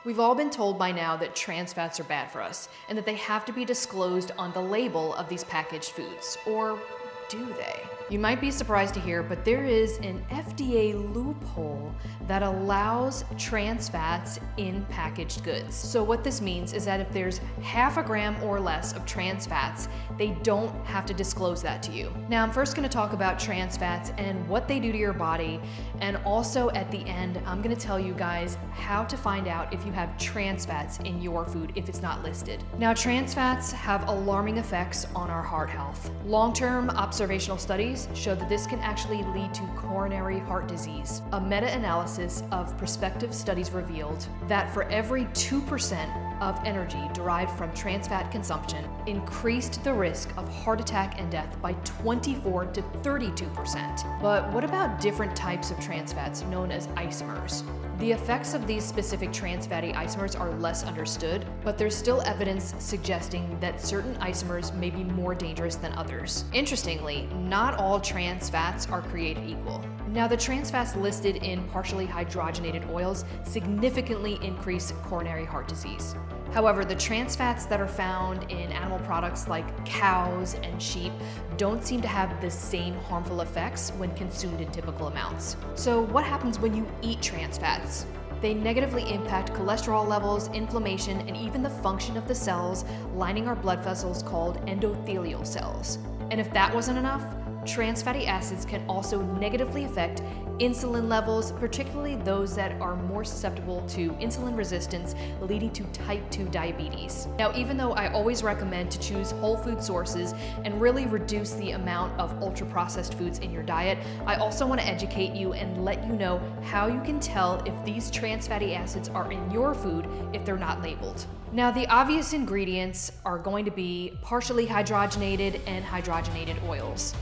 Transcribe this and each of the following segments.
We've all been told by now that trans fats are bad for us and that they have to be disclosed on the label of these packaged foods. Or do they? You might be surprised to hear, but there is an FDA loophole that allows trans fats in packaged goods. So what this means is that if there's half a gram or less of trans fats, they don't have to disclose that to you. Now, I'm first gonna talk about trans fats and what they do to your body, and also at the end, I'm gonna tell you guys how to find out if you have trans fats in your food if it's not listed. Now, trans fats have alarming effects on our heart health. Long-term observational studies show that this can actually lead to coronary heart disease. A meta-analysis of prospective studies revealed that for every 2% of energy derived from trans fat consumption increased the risk of heart attack and death by 24 to 32%. But what about different types of trans fats known as isomers? The effects of these specific trans fatty isomers are less understood, but there's still evidence suggesting that certain isomers may be more dangerous than others. Interestingly, not all trans fats are created equal. Now, the trans fats listed in partially hydrogenated oils significantly increase coronary heart disease. However, the trans fats that are found in animal products like cows and sheep don't seem to have the same harmful effects when consumed in typical amounts. So what happens when you eat trans fats? They negatively impact cholesterol levels, inflammation, and even the function of the cells lining our blood vessels called endothelial cells. And if that wasn't enough, trans fatty acids can also negatively affect insulin levels, particularly those that are more susceptible to insulin resistance, leading to type 2 diabetes. Now, even though I always recommend to choose whole food sources and really reduce the amount of ultra-processed foods in your diet, I also want to educate you and let you know how you can tell if these trans fatty acids are in your food if they're not labeled. Now, the obvious ingredients are going to be partially hydrogenated and hydrogenated oils.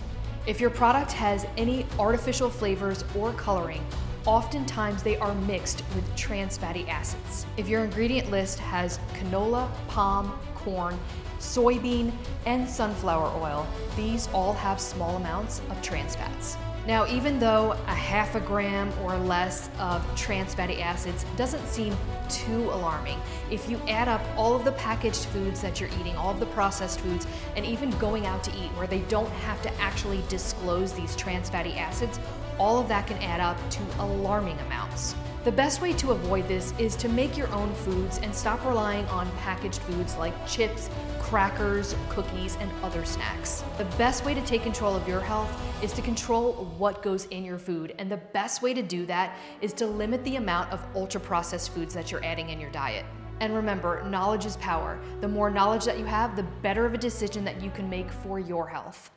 If your product has any artificial flavors or coloring, oftentimes they are mixed with trans fatty acids. If your ingredient list has canola, palm, corn, soybean, and sunflower oil, these all have small amounts of trans fats. Now, even though a half a gram or less of trans fatty acids doesn't seem too alarming, if you add up all of the packaged foods that you're eating, all of the processed foods, and even going out to eat where they don't have to actually disclose these trans fatty acids, all of that can add up to alarming amounts. The best way to avoid this is to make your own foods and stop relying on packaged foods like chips, crackers, cookies, and other snacks. The best way to take control of your health is to control what goes in your food, and the best way to do that is to limit the amount of ultra-processed foods that you're adding in your diet. And remember, knowledge is power. The more knowledge that you have, the better of a decision that you can make for your health.